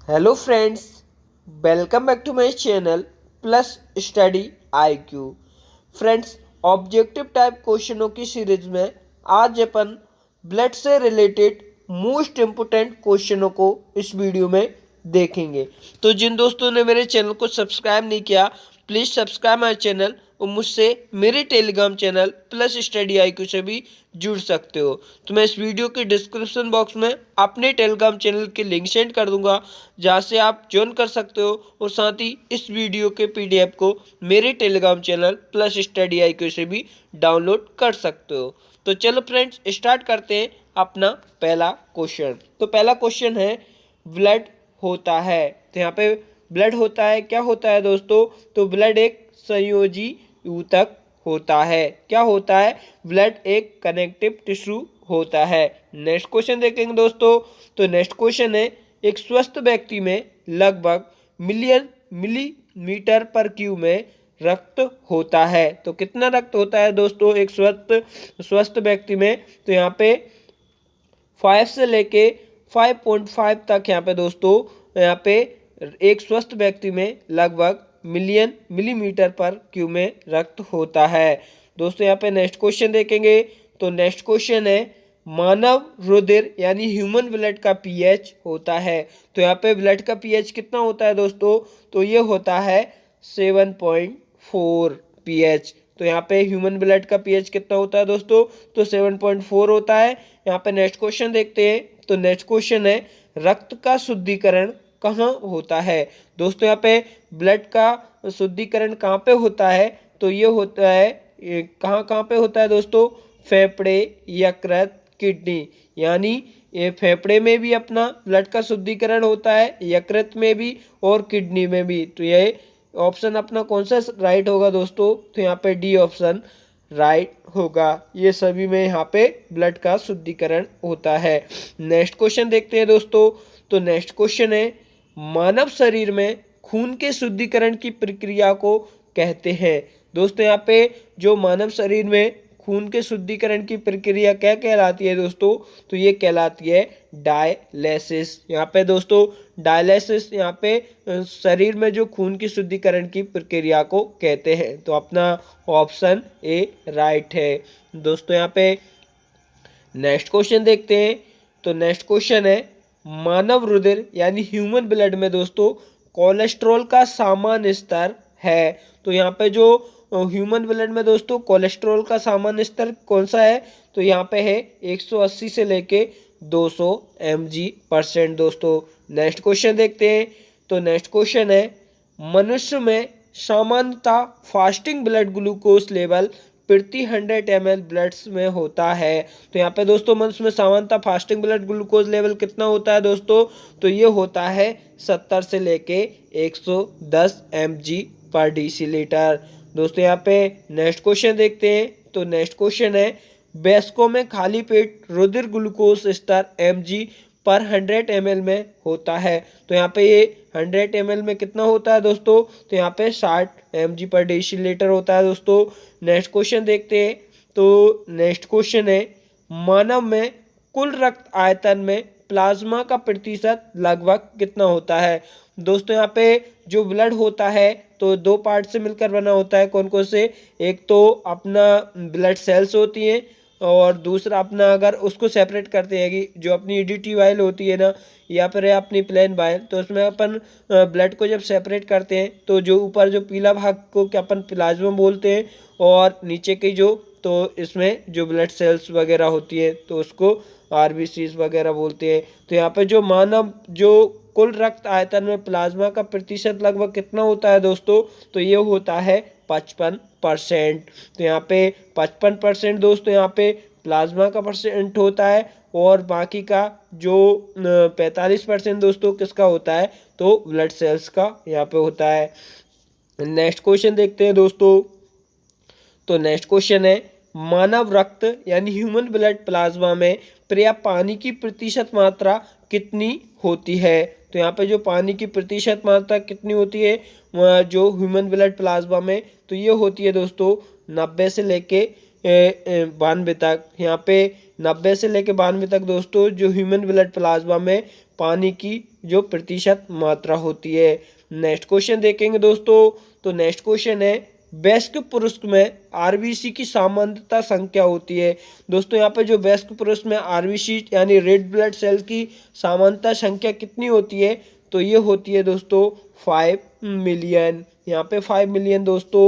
Hello friends, welcome back to my channel plus study IQ. Friends, objective type क्वेश्चनों की series में आज अपन ब्लड से रिलेटेड मोस्ट इम्पोर्टेंट क्वेश्चनों को इस वीडियो में देखेंगे। तो जिन दोस्तों ने मेरे चैनल को सब्सक्राइब नहीं किया, प्लीज़ सब्सक्राइब माय चैनल और मुझसे मेरे Telegram channel plus study IQ से भी जुड़ सकते हो। तो मैं इस वीडियो के डिस्क्रिप्शन बॉक्स में अपने टेलीग्राम चैनल के लिंक सेंड कर दूंगा, जहाँ से आप ज्वाइन कर सकते हो और साथ ही इस वीडियो के पीडीएफ को मेरे Telegram channel plus study IQ से भी डाउनलोड कर सकते हो। तो चलो फ्रेंड्स, स्टार्ट करते हैं अपना पहला क्वेश्चन। तो पहला क्वेश्चन है, ब्लड होता है। तो यहाँ पे ब्लड होता है, क्या होता है दोस्तों? तो ब्लड एक संयोजी ऊतक होता है। क्या होता है? ब्लड एक कनेक्टिव टिश्यू होता है। नेक्स्ट क्वेश्चन देखेंगे दोस्तों। तो नेक्स्ट क्वेश्चन है, एक स्वस्थ व्यक्ति में लगभग मिलियन मिलीमीटर पर क्यूब में रक्त होता है। तो कितना रक्त होता है दोस्तों एक स्वस्थ व्यक्ति में? तो यहाँ पे 5 से लेके 5.5 तक यहाँ पे दोस्तों, यहाँ पे एक स्वस्थ व्यक्ति में लगभग मिलियन मिलीमीटर पर क्यूब में रक्त होता है। दोस्तों यहाँ पे नेक्स्ट क्वेश्चन देखेंगे। तो नेक्स्ट क्वेश्चन है, मानव रुधिर यानी ह्यूमन ब्लड का पीएच होता है। तो यहाँ पे ब्लड का पीएच कितना होता है दोस्तों? तो ये होता है 7.4 पीएच। तो यहाँ पे ह्यूमन ब्लड का पीएच कितना होता है दोस्तों? तो 7.4 होता है। यहाँ पे नेक्स्ट क्वेश्चन देखते हैं। तो नेक्स्ट क्वेश्चन है, रक्त का शुद्धिकरण कहाँ होता है? दोस्तों यहाँ पे ब्लड का शुद्धिकरण कहाँ पे होता है? तो ये होता है, कहाँ कहाँ पे होता है दोस्तों? फेफड़े, यकृत, किडनी। यानी ये फेफड़े में भी अपना ब्लड का शुद्धिकरण होता है, यकृत में भी और किडनी में भी। तो ये ऑप्शन अपना कौन सा राइट होगा दोस्तों? तो यहाँ पे डी ऑप्शन राइट होगा। ये सभी में यहाँ पे ब्लड का शुद्धिकरण होता है। नेक्स्ट क्वेश्चन देखते हैं दोस्तों। तो नेक्स्ट क्वेश्चन है, मानव शरीर में खून के शुद्धिकरण की प्रक्रिया को कहते हैं। दोस्तों यहाँ पे जो मानव शरीर में खून के शुद्धिकरण की प्रक्रिया क्या कहलाती है दोस्तों? तो ये कहलाती है डायलिसिस। यहाँ पे दोस्तों डायलिसिस यहाँ पे शरीर में जो खून की शुद्धिकरण की प्रक्रिया को कहते हैं। तो अपना ऑप्शन ए राइट है। दोस्तों यहाँ पे नेक्स्ट क्वेश्चन देखते हैं। तो नेक्स्ट क्वेश्चन है, मानव रुधिर यानी ह्यूमन ब्लड में दोस्तों कोलेस्ट्रॉल का सामान्य स्तर है। तो यहाँ पे जो ह्यूमन ब्लड में दोस्तों कोलेस्ट्रॉल का सामान्य स्तर कौन सा है? तो यहाँ पे है 180 से लेके 200 mg% दोस्तों। नेक्स्ट क्वेश्चन देखते हैं। तो नेक्स्ट क्वेश्चन है, मनुष्य में सामान्यतः फास्टिंग ब्लड ग्लूकोज लेवल प्रति 100 ml ब्लड्स में होता है। तो यहाँ पे दोस्तों मनुष्य में सामान्यतः फास्टिंग ब्लड ग्लूकोज लेवल कितना होता है दोस्तों? तो ये होता है 70 से लेके 110 mg/dl। दोस्तों यहाँ पे नेक्स्ट क्वेश्चन देखते हैं। तो नेक्स्ट क्वेश्चन है, वयस्कों में खाली पेट रुधिर ग्लूकोज स्तर mg/100 ml में होता है। तो यहाँ पे ये 100 ml में कितना होता है दोस्तों? तो यहाँ पे 60 mg/dl होता है दोस्तों। नेक्स्ट क्वेश्चन देखते हैं। तो नेक्स्ट क्वेश्चन है, मानव में कुल रक्त आयतन में प्लाज्मा का प्रतिशत लगभग कितना होता है? दोस्तों यहाँ पे जो ब्लड होता है तो दो पार्ट से मिलकर बना होता है। कौन कौन से? एक तो अपना ब्लड सेल्स होती हैं और दूसरा अपना, अगर उसको सेपरेट करते हैं कि जो अपनी ईडीटी वाइल होती है ना, या फिर है अपनी प्लेन वाइल, तो उसमें अपन ब्लड को जब सेपरेट करते हैं तो जो ऊपर जो पीला भाग को क्या अपन प्लाज्मा बोलते हैं, और नीचे की जो, तो इसमें जो ब्लड सेल्स वगैरह होती है तो उसको आरबीसीज वगैरह बोलते हैं। तो यहाँ पे जो मानव जो कुल रक्त आयतन में प्लाज्मा का प्रतिशत लगभग कितना होता है दोस्तों? तो ये होता है 55%। तो यहाँ पे 55% दोस्तों यहाँ पे प्लाज्मा का परसेंट होता है, और बाकी का जो 45% दोस्तों किसका होता है? तो ब्लड सेल्स का यहाँ पे होता है। नेक्स्ट क्वेश्चन देखते हैं दोस्तों। तो नेक्स्ट क्वेश्चन है, मानव रक्त यानी ह्यूमन ब्लड प्लाज्मा में पर्याप्त पानी की प्रतिशत मात्रा कितनी होती है? तो यहाँ पे जो पानी की प्रतिशत मात्रा कितनी होती है जो ह्यूमन ब्लड प्लाज्मा में? तो ये होती है दोस्तों 90 से लेके 92 तक। यहाँ पे 90 से लेके 92 तक दोस्तों जो ह्यूमन ब्लड प्लाज्मा में पानी की जो प्रतिशत मात्रा होती है। नेक्स्ट क्वेश्चन देखेंगे दोस्तों, तो नेक्स्ट क्वेश्चन है वयस्क पुरुष में आरबीसी की सामान्यता संख्या होती है। दोस्तों यहाँ पे जो वयस्क पुरुष में आरबीसी यानी रेड ब्लड सेल की सामान्यता संख्या कितनी होती है, तो ये होती है दोस्तों 5 मिलियन। यहाँ पे 5 मिलियन दोस्तों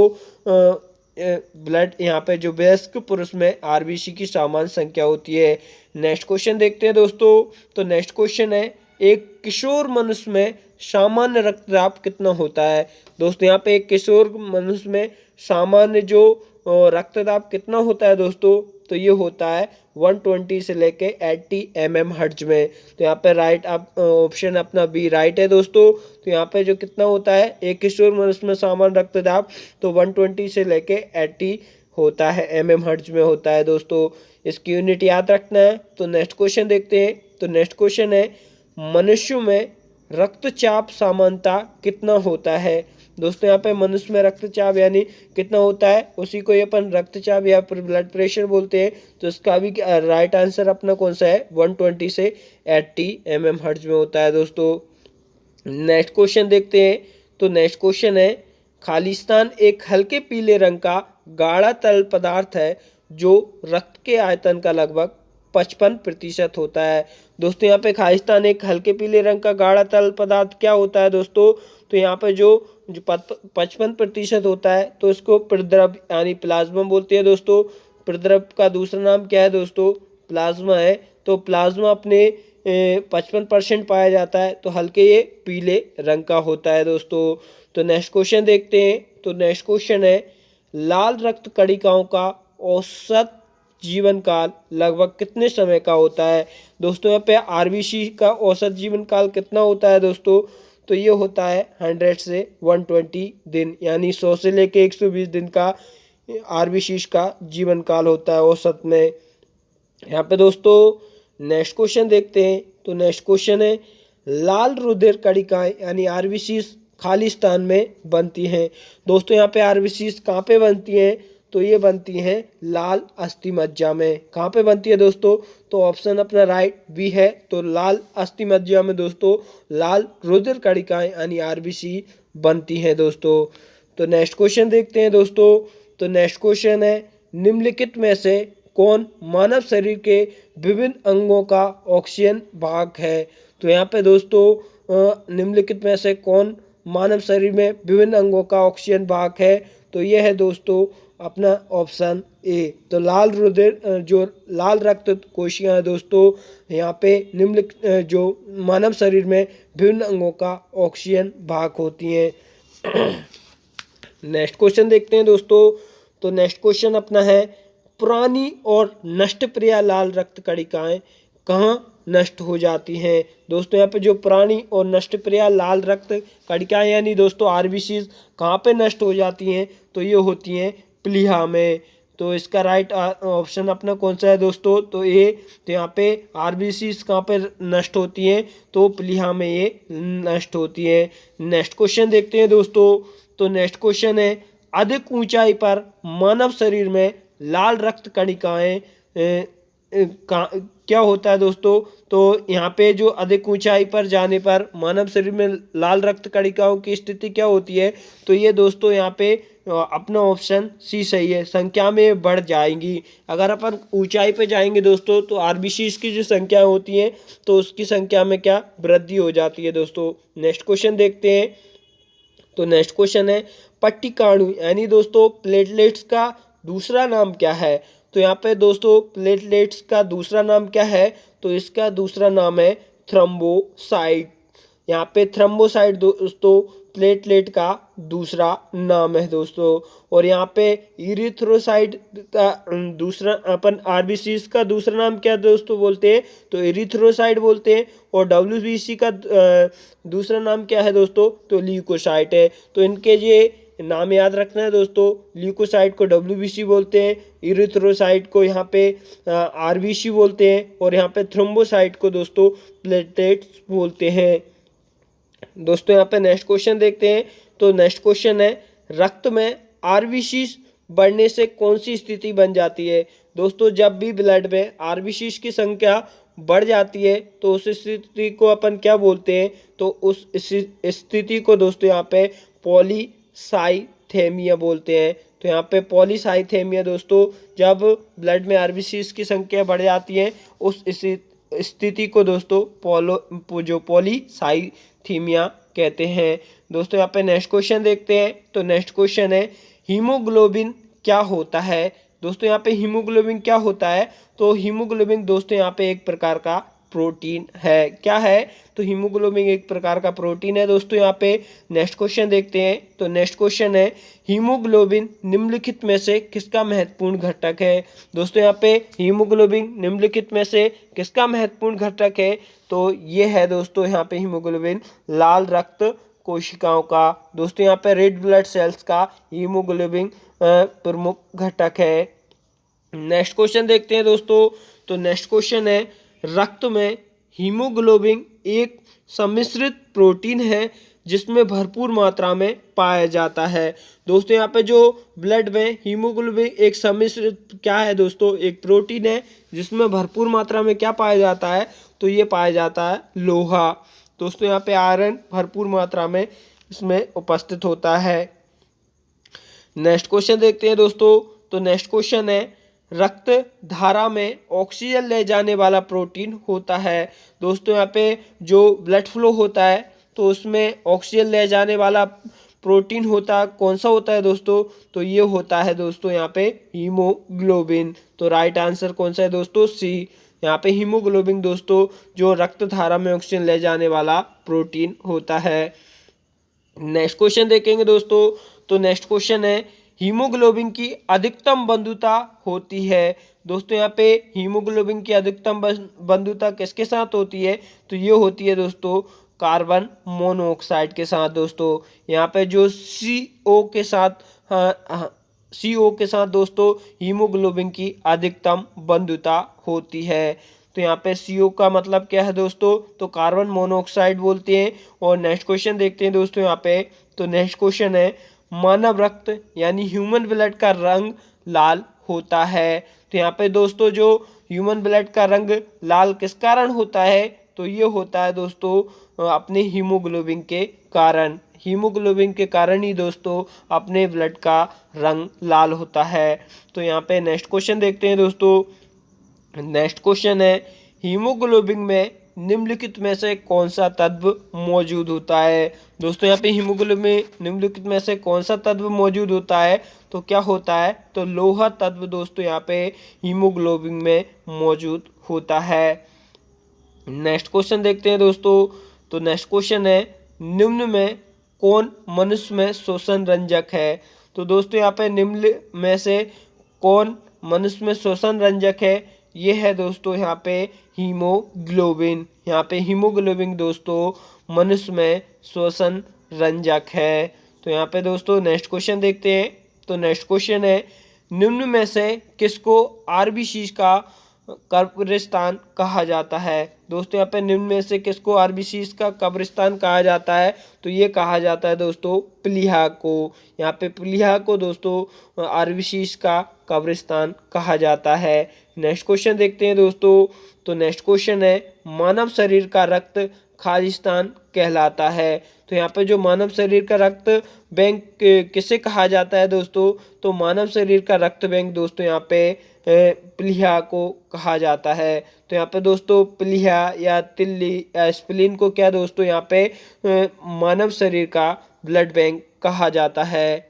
ब्लड यहाँ पे जो वयस्क पुरुष में आरबीसी की सामान्य संख्या होती है। नेक्स्ट क्वेश्चन देखते हैं दोस्तों, तो नेक्स्ट क्वेश्चन है एक किशोर मनुष्य में सामान्य रक्तचाप कितना होता है। दोस्तों यहाँ पे एक किशोर मनुष्य में सामान्य जो रक्तचाप कितना होता है दोस्तों, तो ये होता है 120 से लेके 80 mm हर्ट्ज में। तो यहाँ पे राइट आप ऑप्शन अपना बी राइट है दोस्तों। तो यहाँ पे जो कितना होता है एक किशोर मनुष्य में सामान्य रक्तचाप तो 120 से लेके 80 होता है mm हर्ट्ज में होता है दोस्तों। इसकी यूनिट याद रखना है। तो नेक्स्ट क्वेश्चन देखते हैं, तो नेक्स्ट क्वेश्चन है मनुष्यों में रक्तचाप सामान्यता कितना होता है। दोस्तों यहाँ पे मनुष्य में रक्तचाप यानी कितना होता है, उसी को ये अपन रक्तचाप या फिर ब्लड प्रेशर बोलते हैं। तो इसका भी राइट आंसर अपना कौन सा है, 120 से 80 mm हर्ट्ज में होता है दोस्तों। नेक्स्ट क्वेश्चन देखते हैं, तो नेक्स्ट क्वेश्चन है खालिस्तान एक हल्के पीले रंग का गाढ़ा तरल पदार्थ है जो रक्त के आयतन का लगभग 55% होता है। दोस्तों यहाँ पे खालिस्तान एक हल्के पीले रंग का गाढ़ा तरल पदार्थ क्या होता है दोस्तों, तो यहाँ पे जो 55% होता है तो इसको प्रद्रव यानी प्लाज्मा बोलते हैं दोस्तों। प्रद्रव का दूसरा नाम क्या है दोस्तों, प्लाज्मा है। तो प्लाज्मा अपने 55% पाया जाता है, तो हल्के ये पीले रंग का होता है दोस्तों। तो नेक्स्ट क्वेश्चन देखते हैं, तो नेक्स्ट क्वेश्चन है लाल रक्त कणिकाओं का औसत जीवन काल लगभग कितने समय का होता है। दोस्तों यहाँ पे आरबीसी का औसत जीवन काल कितना होता है दोस्तों, तो ये होता है 100 से 120 दिन यानी 100 से लेके 120 दिन का आरबीसी का जीवन काल होता है औसत में। यहाँ पे दोस्तों नेक्स्ट क्वेश्चन देखते हैं, तो नेक्स्ट क्वेश्चन है लाल रुधिर कणिकाएं यानी आरबीसी खालिस्तान में बनती हैं। दोस्तों यहाँ पे आरबीसी कहाँ पे बनती हैं, तो ये बनती हैं लाल अस्थि मज्जा में। कहाँ पे बनती है दोस्तों, तो ऑप्शन अपना राइट बी है। तो लाल अस्थि मज्जा में दोस्तों लाल रुधिर कणिकाएं यानी आरबीसी बनती हैं दोस्तों। तो नेक्स्ट क्वेश्चन देखते हैं दोस्तों, तो नेक्स्ट क्वेश्चन है निम्नलिखित में से कौन मानव शरीर के विभिन्न अंगों का ऑक्सीजन वाहक है। तो यहाँ पे दोस्तों निम्नलिखित में से कौन मानव शरीर में विभिन्न अंगों का ऑक्सीजन वाहक है, तो यह है दोस्तों अपना ऑप्शन ए। तो लाल रुधिर जो लाल रक्त कोशिकाएं हैं दोस्तों, यहाँ पे निम्नलिखित जो मानव शरीर में विभिन्न अंगों का ऑक्सीजन वाहक होती हैं। नेक्स्ट क्वेश्चन देखते हैं दोस्तों, तो नेक्स्ट क्वेश्चन अपना है पुरानी और नष्टप्रिय लाल रक्त कणिकाएं कहाँ नष्ट हो जाती हैं। दोस्तों यहाँ पे जो पुरानी और नष्टप्रिय लाल रक्त कणिकाएं यानी दोस्तों आरबीसी कहाँ पे नष्ट हो जाती हैं, तो ये होती हैं प्लीहा में। तो इसका राइट ऑप्शन अपना कौन सा है दोस्तों, तो ए। तो यहाँ पे आरबीसी कहाँ पे नष्ट होती हैं, तो प्लीहा में ये नष्ट होती है। नेक्स्ट क्वेश्चन देखते हैं दोस्तों, तो नेक्स्ट क्वेश्चन है अधिक ऊंचाई पर मानव शरीर में लाल रक्त कणिकाएं क्या होता है दोस्तों, तो यहाँ पे जो अधिक ऊंचाई पर जाने पर मानव शरीर में लाल रक्त कणिकाओं की स्थिति क्या होती है, तो ये दोस्तों यहाँ पे अपना ऑप्शन सी सही है, संख्या में बढ़ जाएंगी। अगर अपन ऊंचाई पे जाएंगे दोस्तों तो आरबीसी की जो संख्या होती है तो उसकी संख्या में क्या वृद्धि हो जाती है दोस्तों। नेक्स्ट क्वेश्चन देखते हैं, तो नेक्स्ट क्वेश्चन है पट्टिकाणु यानी दोस्तों प्लेटलेट्स का दूसरा नाम क्या है। तो यहाँ पे दोस्तों प्लेटलेट्स का दूसरा नाम क्या है, तो इसका दूसरा नाम है थ्रोम्बोसाइट। यहाँ पे थ्रोम्बोसाइट दोस्तों प्लेटलेट का दूसरा नाम है दोस्तों। और यहाँ पे इरिथ्रोसाइट का दूसरा अपन आरबीसी का दूसरा नाम क्या दोस्तों बोलते हैं, तो इरिथ्रोसाइट बोलते हैं। और डब्ल्यूबीसी का दूसरा नाम क्या है दोस्तों, तो ल्यूकोसाइट है। तो इनके ये नाम याद रखना है दोस्तों, ल्यूकोसाइट को डब्ल्यूबीसी बोलते हैं, इरिथ्रोसाइट को यहाँ पे आरबीसी बोलते हैं, और यहाँ पे थ्रोम्बोसाइट को दोस्तों प्लेटलेट्स बोलते हैं दोस्तों। यहाँ पे नेक्स्ट क्वेश्चन देखते हैं, तो नेक्स्ट क्वेश्चन है रक्त में आरबीसी बढ़ने से कौन सी स्थिति बन जाती है। दोस्तों जब भी ब्लड में आरबीसी की संख्या बढ़ जाती है तो उस स्थिति को अपन क्या बोलते हैं, तो उस स्थिति को दोस्तों यहाँ पे पॉलीसाइथेमिया बोलते हैं। तो यहाँ पे पॉलीसाइथेमिया दोस्तों, जब ब्लड में आरबीसीज की संख्या बढ़ जाती है उस स्थिति को दोस्तों पॉलीसाइथीमिया कहते हैं। दोस्तों यहाँ पे नेक्स्ट क्वेश्चन देखते हैं। तो नेक्स्ट क्वेश्चन है, हीमोग्लोबिन क्या होता है। दोस्तों यहाँ पे हीमोग्लोबिन क्या होता है, तो हीमोग्लोबिन दोस्तों यहाँ पे एक प्रकार का प्रोटीन है। क्या है, तो हीमोग्लोबिन एक प्रकार का प्रोटीन है। दोस्तों यहाँ पे नेक्स्ट क्वेश्चन देखते हैं। तो नेक्स्ट क्वेश्चन है, हीमोग्लोबिन निम्नलिखित में से किसका महत्वपूर्ण घटक है। दोस्तों यहाँ पे हीमोग्लोबिन निम्नलिखित में से किसका महत्वपूर्ण घटक है, तो ये है दोस्तों यहाँ पे हीमोग्लोबिन लाल रक्त कोशिकाओं का। दोस्तों यहाँ पे रेड ब्लड सेल्स का हीमोग्लोबिन प्रमुख घटक है। नेक्स्ट क्वेश्चन देखते हैं दोस्तों। तो नेक्स्ट क्वेश्चन है, रक्त में हीमोग्लोबिन एक सम्मिश्रित प्रोटीन है जिसमें भरपूर मात्रा में पाया जाता है। दोस्तों यहाँ पे जो ब्लड में हीमोग्लोबिन एक सम्मिश्रित क्या है दोस्तों, एक प्रोटीन है जिसमें भरपूर मात्रा में क्या पाया जाता है, तो ये पाया जाता है लोहा। दोस्तों यहाँ पे आयरन भरपूर मात्रा में इसमें उपस्थित होता है। नेक्स्ट क्वेश्चन देखते हैं दोस्तों। तो नेक्स्ट क्वेश्चन है, रक्त धारा में ऑक्सीजन ले जाने वाला प्रोटीन होता है। दोस्तों यहाँ पे जो ब्लड फ्लो होता है तो उसमें ऑक्सीजन ले जाने वाला प्रोटीन होता है, कौन सा होता है दोस्तों, तो ये होता है दोस्तों यहाँ पे हीमोग्लोबिन। तो राइट आंसर कौन सा है दोस्तों, सी। यहाँ पे हीमोग्लोबिन दोस्तों जो रक्त धारा में ऑक्सीजन ले जाने वाला प्रोटीन होता है। नेक्स्ट क्वेश्चन देखेंगे दोस्तों। तो नेक्स्ट क्वेश्चन है, हीमोग्लोबिन की अधिकतम बंधुता होती है। दोस्तों यहाँ पे हीमोग्लोबिन की अधिकतम बंधुता किसके साथ होती है, तो ये होती है दोस्तों कार्बन मोनोऑक्साइड के साथ। दोस्तों यहाँ पे जो CO के साथ CO के साथ दोस्तों हीमोग्लोबिन की अधिकतम बंधुता होती है। तो यहाँ पे CO का मतलब क्या है दोस्तों, तो कार्बन मोनोऑक्साइड बोलते हैं। और नेक्स्ट क्वेश्चन देखते हैं दोस्तों यहाँ पे। तो नेक्स्ट क्वेश्चन है, मानव रक्त यानी ह्यूमन ब्लड का रंग लाल होता है। तो यहाँ पे दोस्तों जो ह्यूमन ब्लड का रंग लाल किस कारण होता है, तो ये होता है दोस्तों अपने हीमोग्लोबिन के कारण। हीमोग्लोबिन के कारण ही दोस्तों अपने ब्लड का रंग लाल होता है। तो यहाँ पे नेक्स्ट क्वेश्चन देखते हैं दोस्तों। नेक्स्ट क्वेश्चन है, हीमोग्लोबिन में निम्नलिखित में से कौन सा तत्व मौजूद होता है। दोस्तों यहाँ पे हीमोग्लोबिन में निम्नलिखित में से कौन सा तत्व मौजूद होता है, तो क्या होता है, तो लोहा तत्व दोस्तों यहाँ पे हीमोग्लोबिन में मौजूद होता है। नेक्स्ट क्वेश्चन देखते हैं दोस्तों। तो नेक्स्ट क्वेश्चन है, निम्न में कौन मनुष्य में श्वसन रंजक है। तो दोस्तों यहाँ पे निम्न में से कौन मनुष्य में श्वसन रंजक है, ये है दोस्तों यहाँ पे हीमोग्लोबिन। यहाँ पे हीमोग्लोबिन दोस्तों मनुष्य में श्वसन रंजक है। तो यहाँ पे दोस्तों नेक्स्ट क्वेश्चन देखते हैं। तो नेक्स्ट क्वेश्चन है, निम्न में से किसको आरबीसी का कब्रिस्तान कहा जाता है। दोस्तों यहाँ पे निम्न में से किसको आरबीसी का कब्रिस्तान कहा जाता है, तो ये कहा जाता है दोस्तों प्लीहा को। यहाँ पे प्लीहा को दोस्तों आरबीसी का कब्रिस्तान कहा जाता है। नेक्स्ट क्वेश्चन देखते हैं दोस्तों। तो नेक्स्ट क्वेश्चन है, मानव शरीर का रक्त खालिस्तान कहलाता है। तो यहाँ पे जो मानव शरीर का रक्त बैंक किसे कहा जाता है दोस्तों, तो मानव शरीर का रक्त बैंक दोस्तों यहाँ पे प्लीहा को कहा जाता है। तो यहाँ पे दोस्तों प्लीहा या तिल्ली या स्प्लीन को क्या दोस्तों यहाँ पे मानव शरीर का ब्लड बैंक कहा जाता है।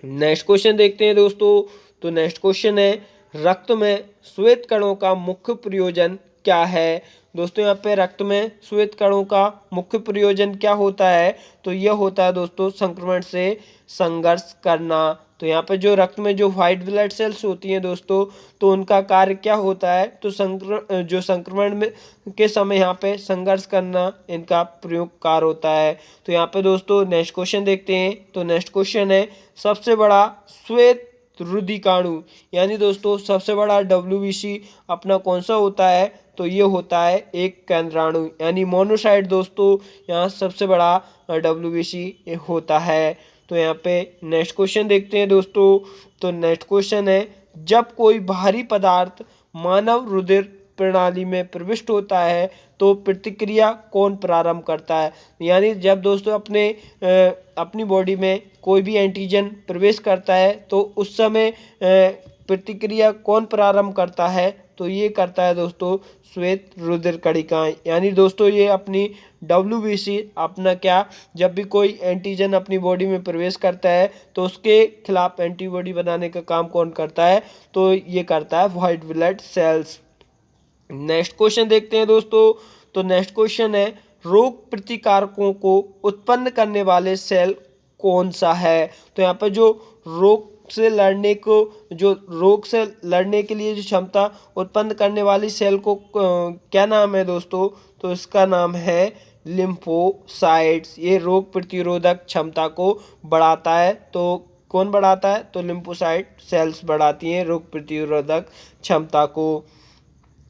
नेक्स्ट क्वेश्चन देखते हैं दोस्तों। तो नेक्स्ट क्वेश्चन है, रक्त में श्वेत कणों का मुख्य प्रयोजन क्या है। दोस्तों यहाँ पे रक्त में श्वेत कणों का मुख्य प्रयोजन क्या होता है, तो यह होता है दोस्तों संक्रमण से संघर्ष करना। तो यहाँ पे जो रक्त में जो व्हाइट ब्लड सेल्स होती हैं दोस्तों, तो उनका कार्य क्या होता है, तो संक्रमण में के समय यहाँ पे संघर्ष करना इनका प्रयोग कार्य होता है। तो यहाँ पे दोस्तों नेक्स्ट क्वेश्चन देखते हैं। तो नेक्स्ट क्वेश्चन है, सबसे बड़ा श्वेत रुधिकाणु यानी दोस्तों सबसे बड़ा WBC अपना कौन सा होता है, तो ये होता है एक केंद्राणु यानी मोनोसाइट दोस्तों यहाँ सबसे बड़ा WBC होता है। तो यहाँ पे नेक्स्ट क्वेश्चन देखते हैं दोस्तों। तो नेक्स्ट क्वेश्चन है, जब कोई बाहरी पदार्थ मानव रुधिर प्रणाली में प्रविष्ट होता है तो प्रतिक्रिया कौन प्रारंभ करता है। यानी जब दोस्तों अपनी बॉडी में कोई भी एंटीजन प्रवेश करता है तो उस समय प्रतिक्रिया कौन प्रारंभ करता है, तो ये करता है दोस्तों श्वेत रुधिर कणिकाएं। यानी दोस्तों ये अपनी WBC अपना क्या, जब भी कोई एंटीजन अपनी बॉडी में प्रवेश करता है तो उसके खिलाफ एंटीबॉडी बनाने का काम कौन करता है, तो ये करता है white blood cells. Next question देखते हैं दोस्तों। तो नेक्स्ट क्वेश्चन है रोग प्रतिकारकों को उत्पन्न करने वाले सेल कौन सा है। तो यहाँ पर जो रोग से लड़ने के लिए जो क्षमता उत्पन्न करने वाली सेल को क्या नाम है दोस्तों, तो इसका नाम है लिम्फोसाइट्स। ये रोग प्रतिरोधक क्षमता को बढ़ाता है। तो कौन बढ़ाता है, तो लिम्फोसाइट सेल्स बढ़ाती हैं रोग प्रतिरोधक क्षमता को।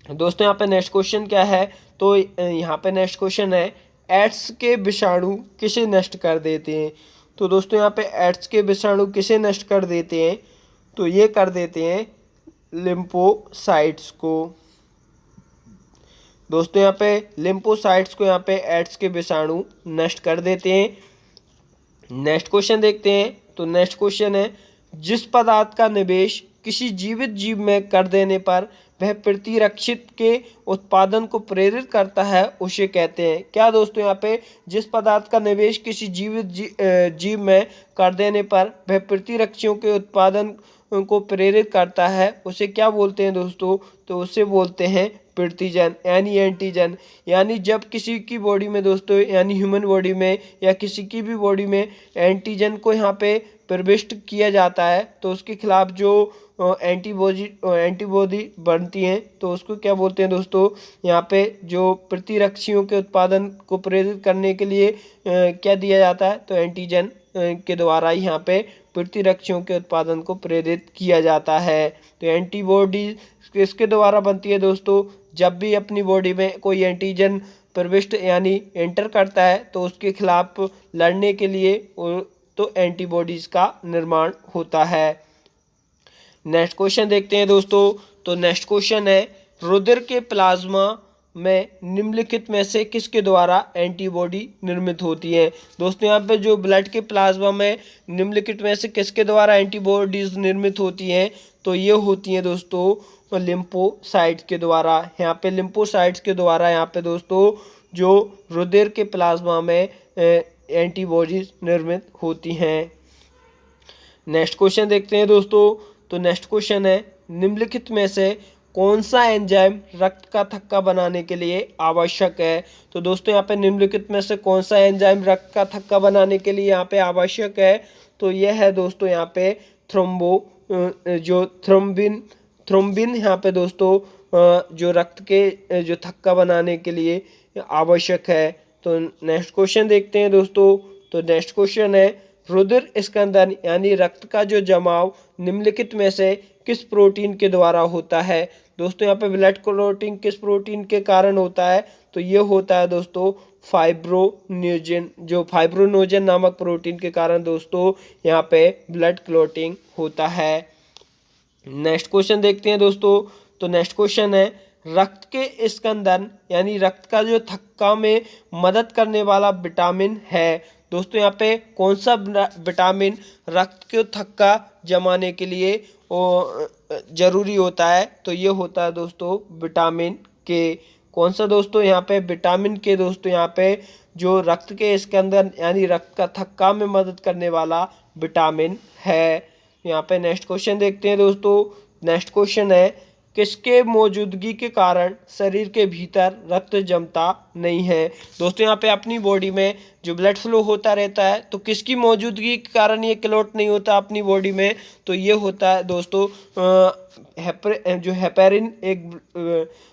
दोस्तों यहाँ पे नेक्स्ट क्वेश्चन क्या है, तो यहाँ पे नेक्स्ट क्वेश्चन है एड्स के विषाणु किसे नष्ट कर देते हैं। तो दोस्तों यहाँ पे एड्स के विषाणु किसे नष्ट कर देते हैं, तो ये कर देते हैं लिम्फोसाइट्स को। दोस्तों यहाँ पे लिम्फोसाइट्स को यहाँ पे एड्स के विषाणु नष्ट कर देते हैं। नेक्स्ट क्वेश्चन देखते हैं। तो नेक्स्ट क्वेश्चन है जिस पदार्थ का निवेश किसी जीवित जीव में कर देने पर वह प्रतिरक्षित के उत्पादन को प्रेरित करता है उसे कहते हैं क्या। दोस्तों यहाँ पे जिस पदार्थ का निवेश किसी जीवित जीव में कर देने पर वह प्रतिरक्षियों के उत्पादन को प्रेरित करता है उसे क्या बोलते हैं दोस्तों, तो उसे बोलते हैं प्रतिजन यानी एंटीजन। यानी जब किसी की बॉडी में दोस्तों यानी ह्यूमन बॉडी में या किसी की भी बॉडी में एंटीजन को यहाँ पे प्रविष्ट किया जाता है तो उसके खिलाफ जो एंटीबॉडी बनती हैं तो उसको क्या बोलते हैं दोस्तों, यहाँ पे जो प्रतिरक्षियों के उत्पादन को प्रेरित करने के लिए क्या दिया जाता है, तो एंटीजन के द्वारा ही यहाँ पे प्रतिरक्षियों के उत्पादन को प्रेरित किया जाता है। तो एंटीबॉडी किसके द्वारा बनती है दोस्तों, जब भी अपनी बॉडी में कोई एंटीजन प्रविष्ट यानी एंटर करता है तो उसके खिलाफ लड़ने के लिए तो एंटीबॉडीज का निर्माण होता है। नेक्स्ट क्वेश्चन देखते हैं दोस्तों। तो नेक्स्ट क्वेश्चन है रुधिर के प्लाज्मा में निम्नलिखित में से किसके द्वारा एंटीबॉडी निर्मित होती है। दोस्तों यहाँ पे जो ब्लड के प्लाज्मा में निम्नलिखित में से किसके द्वारा एंटीबॉडीज निर्मित होती हैं, तो ये होती हैं दोस्तों लिम्फोसाइट्स के द्वारा। यहाँ पे लिम्फोसाइट्स के द्वारा यहाँ पे दोस्तों जो रुधिर के प्लाज्मा में एंटीबॉडीज निर्मित होती हैं। नेक्स्ट क्वेश्चन देखते हैं दोस्तों। तो नेक्स्ट क्वेश्चन है निम्नलिखित में से कौन सा एंजाइम रक्त का थक्का बनाने के लिए आवश्यक है। तो दोस्तों यहाँ पे निम्नलिखित में से कौन सा एंजाइम रक्त का थक्का बनाने के लिए यहाँ पे आवश्यक है, तो यह है दोस्तों यहाँ पे थ्रोम्बिन यहाँ पे दोस्तों जो रक्त के जो थक्का बनाने के लिए आवश्यक है। तो नेक्स्ट क्वेश्चन देखते हैं दोस्तों। तो नेक्स्ट क्वेश्चन है रुधिर स्कंदन यानी रक्त का जो जमाव निम्नलिखित में से किस प्रोटीन के द्वारा होता है। दोस्तों यहाँ पे ब्लड क्लॉटिंग किस प्रोटीन के कारण होता है, तो ये होता है दोस्तों फाइब्रोनोजन। जो फाइब्रोनोजन नामक प्रोटीन के कारण दोस्तों यहाँ पे ब्लड क्लॉटिंग होता है। नेक्स्ट क्वेश्चन देखते हैं दोस्तों। तो नेक्स्ट क्वेश्चन है रक्त के स्कंदन यानी रक्त का जो थक्का में मदद करने वाला विटामिन है। दोस्तों यहाँ पे कौन सा विटामिन रक्त को थक्का जमाने के लिए जरूरी होता है, तो ये होता है दोस्तों विटामिन के। कौन सा दोस्तों, यहाँ पे विटामिन के दोस्तों यहाँ पे जो रक्त के स्कंदन यानी रक्त का थक्का में मदद करने वाला विटामिन है। यहाँ पे नेक्स्ट क्वेश्चन देखते हैं दोस्तों। नेक्स्ट क्वेश्चन है किसके मौजूदगी के कारण शरीर के भीतर रक्त जमता नहीं है। दोस्तों यहाँ पे अपनी बॉडी में जो ब्लड फ्लो होता रहता है तो किसकी मौजूदगी के कारण ये क्लॉट नहीं होता अपनी बॉडी में, तो ये होता है दोस्तों जो हेपेरिन एक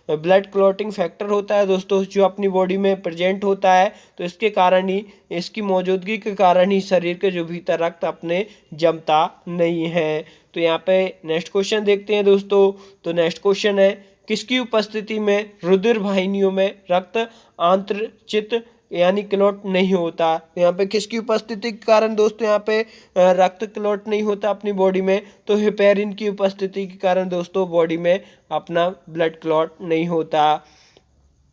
ब्लड क्लॉटिंग फैक्टर होता है दोस्तों जो अपनी बॉडी में प्रेजेंट होता है। तो इसके कारण ही इसकी मौजूदगी के कारण ही शरीर के जो भीतर रक्त अपने जमता नहीं है। तो यहाँ पे नेक्स्ट क्वेश्चन देखते हैं दोस्तों। तो नेक्स्ट क्वेश्चन है किसकी उपस्थिति में रुधिर वाहिनियों में रक्त आंत्रचित यानी क्लॉट नहीं होता। यहाँ पे किसकी उपस्थिति के कारण दोस्तों यहाँ पे रक्त क्लॉट नहीं होता अपनी बॉडी में, तो हेपेरिन की उपस्थिति के कारण दोस्तों बॉडी में अपना ब्लड क्लॉट नहीं होता।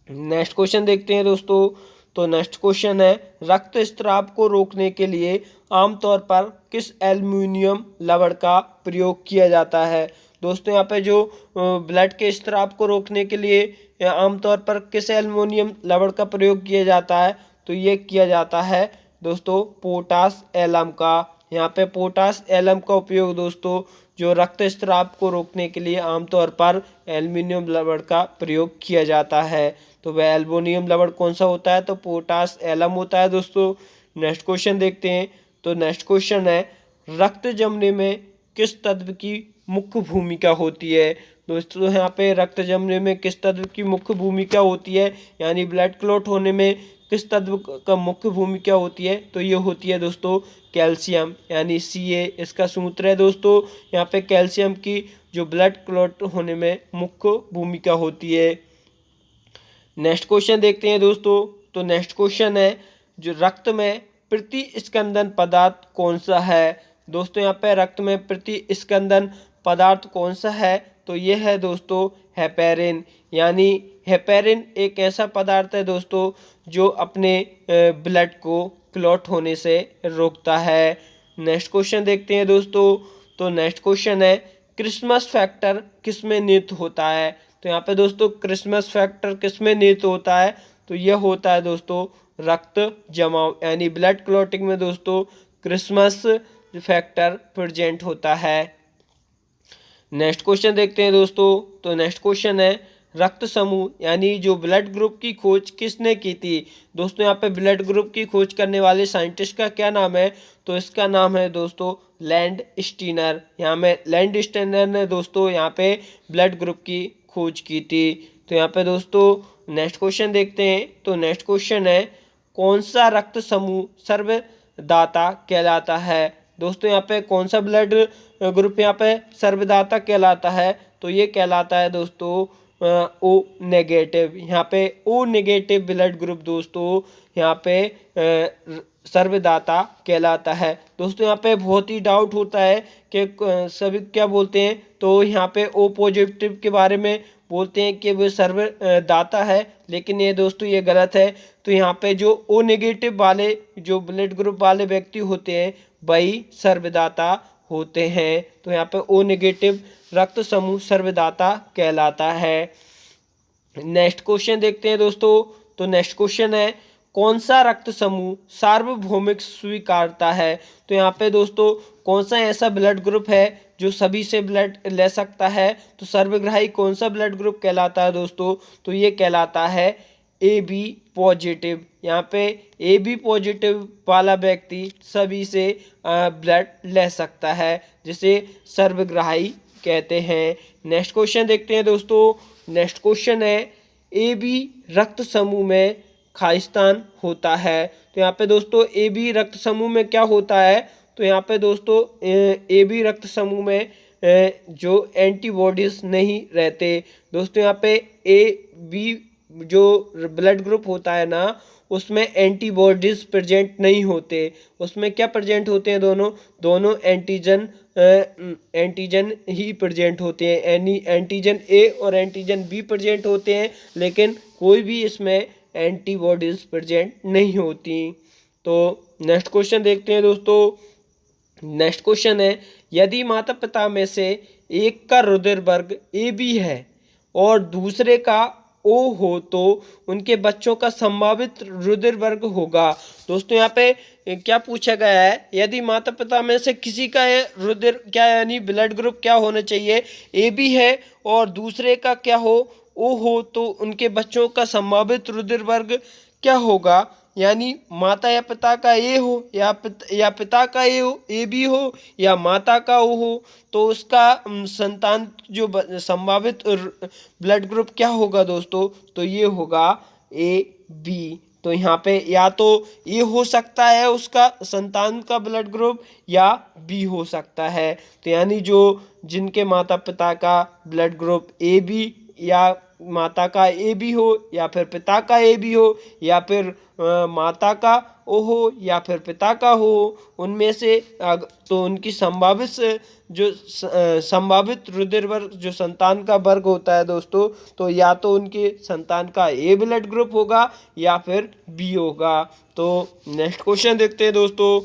नेक्स्ट क्वेश्चन देखते हैं दोस्तों। तो नेक्स्ट क्वेश्चन है, रक्त स्त्राव को रोकने के लिए आमतौर पर किस एल्युमिनियम लवण का प्रयोग किया जाता है। दोस्तों यहाँ पे जो ब्लड के स्त्राव को रोकने के लिए आमतौर पर किस एल्युमिनियम लवण का प्रयोग किया जाता है, तो ये किया जाता है दोस्तों पोटास एलम का। यहाँ पे पोटास एलम का उपयोग दोस्तों जो रक्त स्त्राव को रोकने के लिए आमतौर पर एल्युमिनियम लवण का प्रयोग किया जाता है। तो वह एल्युमिनियम लवण कौन सा होता है, तो पोटास एलम होता है दोस्तों। नेक्स्ट क्वेश्चन देखते हैं। तो नेक्स्ट क्वेश्चन है, रक्त जमने में किस तत्व की मुख्य भूमिका होती है। दोस्तों यहाँ पे रक्त जमने में किस तत्व की मुख्य भूमिका होती है, यानी ब्लड क्लॉट होने में किस तत्व का मुख्य भूमिका होती है, तो ये होती है दोस्तों कैल्शियम, यानी Ca इसका सूत्र है दोस्तों। यहाँ पे कैल्शियम की जो ब्लड क्लॉट होने में मुख्य भूमिका होती है। नेक्स्ट क्वेश्चन देखते हैं दोस्तों। तो नेक्स्ट क्वेश्चन है, जो रक्त में प्रतिस्कंदन पदार्थ कौन सा है। दोस्तों यहाँ पे रक्त में प्रतिस्कंदन पदार्थ कौन सा है, तो ये है दोस्तों हेपेरिन। यानी हेपेरिन एक ऐसा पदार्थ है दोस्तों जो अपने ब्लड को क्लॉट होने से रोकता है। नेक्स्ट क्वेश्चन देखते हैं दोस्तों। तो नेक्स्ट क्वेश्चन है, क्रिसमस फैक्टर किसमें निहित होता है। तो यहाँ पे दोस्तों क्रिसमस फैक्टर किसमें निहित होता है, तो यह होता है दोस्तों रक्त जमाव, यानी ब्लड क्लॉटिंग में दोस्तों क्रिसमस फैक्टर प्रेजेंट होता है। नेक्स्ट क्वेश्चन देखते हैं दोस्तों। तो नेक्स्ट क्वेश्चन है, रक्त समूह यानी जो ब्लड ग्रुप की खोज किसने की थी। दोस्तों यहाँ पे ब्लड ग्रुप की खोज करने वाले साइंटिस्ट का क्या नाम है, तो इसका नाम है दोस्तों लैंड स्टीनर। यहाँ में लैंड स्टीनर ने दोस्तों यहाँ पे ब्लड ग्रुप की खोज की थी। तो यहाँ पे दोस्तों नेक्स्ट क्वेश्चन देखते हैं। तो नेक्स्ट क्वेश्चन है, कौन सा रक्त समूह सर्वदाता कहलाता है। दोस्तों यहाँ पे कौन सा ब्लड ग्रुप यहाँ पे सर्वदाता कहलाता है, तो ये कहलाता है दोस्तों ओ नेगेटिव। यहाँ पे ओ नेगेटिव ब्लड ग्रुप दोस्तों यहाँ पे सर्वदाता कहलाता है। दोस्तों यहाँ पे बहुत ही डाउट होता है कि सभी क्या बोलते हैं, तो यहाँ पे ओ पॉजिटिव के बारे में बोलते हैं कि वो सर्वदाता है, लेकिन ये दोस्तों ये गलत है। तो यहाँ पे जो ओ नेगेटिव वाले जो ब्लड ग्रुप वाले व्यक्ति होते हैं वही सर्वदाता होते हैं। तो यहाँ पे ओ नेगेटिव रक्त समूह सर्वदाता कहलाता है। नेक्स्ट क्वेश्चन देखते हैं दोस्तों। तो नेक्स्ट क्वेश्चन है, कौन सा रक्त समूह सार्वभौमिक स्वीकारता है। तो यहाँ पे दोस्तों कौन सा ऐसा ब्लड ग्रुप है जो सभी से ब्लड ले सकता है, तो सर्वग्राही कौन सा ब्लड ग्रुप कहलाता है दोस्तों, तो ये कहलाता है AB पॉजिटिव। यहाँ पे AB पॉजिटिव वाला व्यक्ति सभी से ब्लड ले सकता है, जिसे सर्वग्राही कहते हैं। नेक्स्ट क्वेश्चन देखते हैं दोस्तों। नेक्स्ट क्वेश्चन है, AB रक्त समूह में खालिस्तान होता है। तो यहाँ पे दोस्तों AB रक्त समूह में क्या होता है, तो यहाँ पे दोस्तों AB रक्त समूह में जो एंटीबॉडीज नहीं रहते। दोस्तों यहाँ पे AB जो ब्लड ग्रुप होता है ना, उसमें एंटीबॉडीज प्रेजेंट नहीं होते। उसमें क्या प्रेजेंट होते हैं, दोनों एंटीजन ही प्रेजेंट होते हैं, यानी एंटीजन ए और एंटीजन बी प्रेजेंट होते हैं, लेकिन कोई भी इसमें एंटीबॉडीज प्रेजेंट नहीं होती। तो नेक्स्ट क्वेश्चन देखते हैं दोस्तों। नेक्स्ट क्वेश्चन है, यदि माता पिता में से एक का रुधिर वर्ग AB है और दूसरे का O हो, तो उनके बच्चों का संभावित रुधिर वर्ग होगा। दोस्तों यहाँ पे क्या पूछा गया है, यदि माता पिता में से किसी का रुधिर क्या यानी ब्लड ग्रुप क्या होना चाहिए, AB है और दूसरे का क्या हो, O हो, तो उनके बच्चों का संभावित रुधिर वर्ग क्या होगा। यानी माता या पिता का A हो या पिता का A हो, AB हो, या माता का O हो, तो उसका संतान जो संभावित ब्लड ग्रुप क्या होगा दोस्तों, तो ये होगा AB। तो यहाँ पे या तो A हो सकता है उसका संतान का ब्लड ग्रुप, या B हो सकता है। तो यानी जो जिनके माता पिता का ब्लड ग्रुप AB या माता का ए बी हो या फिर पिता का ए बी हो या फिर माता का ओ हो या फिर पिता का हो, उनमें से तो उनकी संभावित रुधिर वर्ग जो संतान का वर्ग होता है दोस्तों, तो या तो उनके संतान का ए ब्लड ग्रुप होगा या फिर बी होगा। तो नेक्स्ट क्वेश्चन देखते हैं दोस्तों।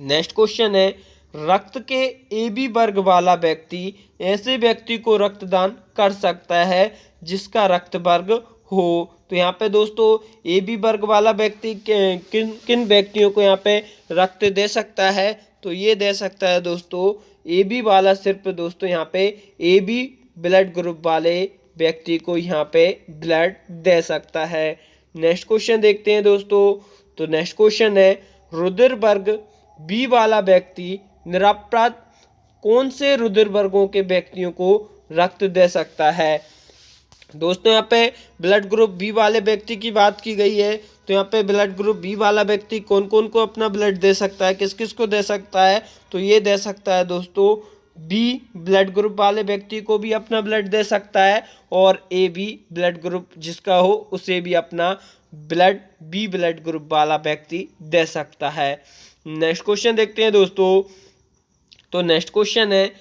नेक्स्ट क्वेश्चन है, रक्त के ए बी वर्ग वाला व्यक्ति ऐसे व्यक्ति को रक्तदान कर सकता है जिसका रक्त वर्ग हो। तो यहाँ पे दोस्तों ए बी वर्ग वाला व्यक्ति किन किन व्यक्तियों को यहाँ पे रक्त दे सकता है, तो ये दे सकता है दोस्तों ए बी वाला सिर्फ दोस्तों यहाँ पे ए बी ब्लड ग्रुप वाले व्यक्ति को यहाँ पे ब्लड दे सकता है। नेक्स्ट क्वेश्चन देखते हैं दोस्तों। तो नेक्स्ट क्वेश्चन है, रुधिर वर्ग बी वाला व्यक्ति निरपराध कौन से रुधिर वर्गों के व्यक्तियों को रक्त दे सकता है। दोस्तों यहाँ पे ब्लड ग्रुप बी वाले व्यक्ति की बात की गई है। तो यहाँ पे ब्लड ग्रुप बी वाला व्यक्ति कौन कौन को अपना ब्लड दे सकता है, किस किस को दे सकता है, तो ये दे सकता है दोस्तों बी ब्लड ग्रुप वाले व्यक्ति को भी अपना ब्लड दे सकता है और ए बी ब्लड ग्रुप जिसका हो उसे भी अपना ब्लड बी ब्लड ग्रुप वाला व्यक्ति दे सकता है। नेक्स्ट क्वेश्चन देखते हैं दोस्तों। तो नेक्स्ट क्वेश्चन है,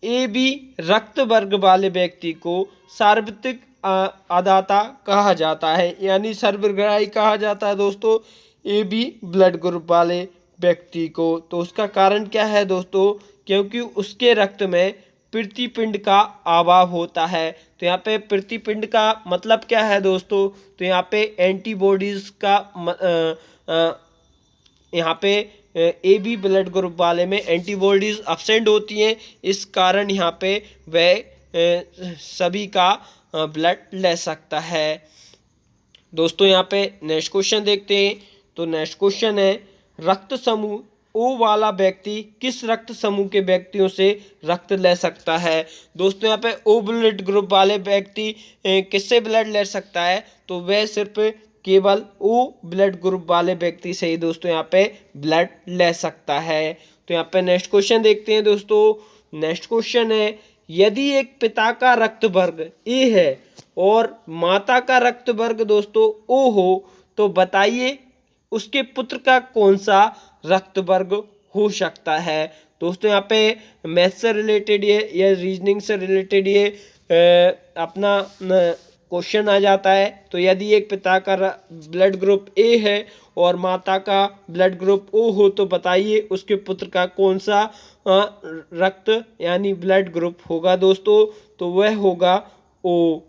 ए बी रक्त वर्ग वाले व्यक्ति को सार्वत्रिक अदाता कहा जाता है, यानी सर्वग्राही कहा जाता है दोस्तों ए बी ब्लड ग्रुप वाले व्यक्ति को। तो उसका कारण क्या है दोस्तों, क्योंकि उसके रक्त में प्रतिपिंड का अभाव होता है। तो यहाँ पे प्रतिपिंड का मतलब क्या है दोस्तों, तो यहाँ पे एंटीबॉडीज का यहाँ पे ए बी ब्लड ग्रुप वाले में एंटीबॉडीज अब्सेंट होती हैं, इस कारण यहाँ पे वह सभी का ब्लड ले सकता है। दोस्तों यहाँ पे नेक्स्ट क्वेश्चन देखते हैं। तो नेक्स्ट क्वेश्चन है, रक्त समूह ओ वाला व्यक्ति किस रक्त समूह के व्यक्तियों से रक्त ले सकता है। दोस्तों यहाँ पे ओ ब्लड ग्रुप वाले व्यक्ति किससे ब्लड ले सकता है, तो वह सिर्फ केवल ओ ब्लड ग्रुप वाले व्यक्ति से ही दोस्तों यहाँ पे ब्लड ले सकता है। तो यहाँ पे नेक्स्ट क्वेश्चन देखते हैं दोस्तों। नेक्स्ट क्वेश्चन है, यदि एक पिता का रक्त वर्ग ए है और माता का रक्त वर्ग दोस्तों ओ हो, तो बताइए उसके पुत्र का कौन सा रक्त वर्ग हो सकता है। दोस्तों यहाँ पे मैथ से रिलेटेड ये या रीजनिंग से रिलेटेड ये अपना क्वेश्चन आ जाता है। तो यदि एक पिता का ब्लड ग्रुप ए है और माता का ब्लड ग्रुप ओ हो, तो बताइए उसके पुत्र का कौन सा रक्त यानी ब्लड ग्रुप होगा दोस्तों, तो वह होगा ओ।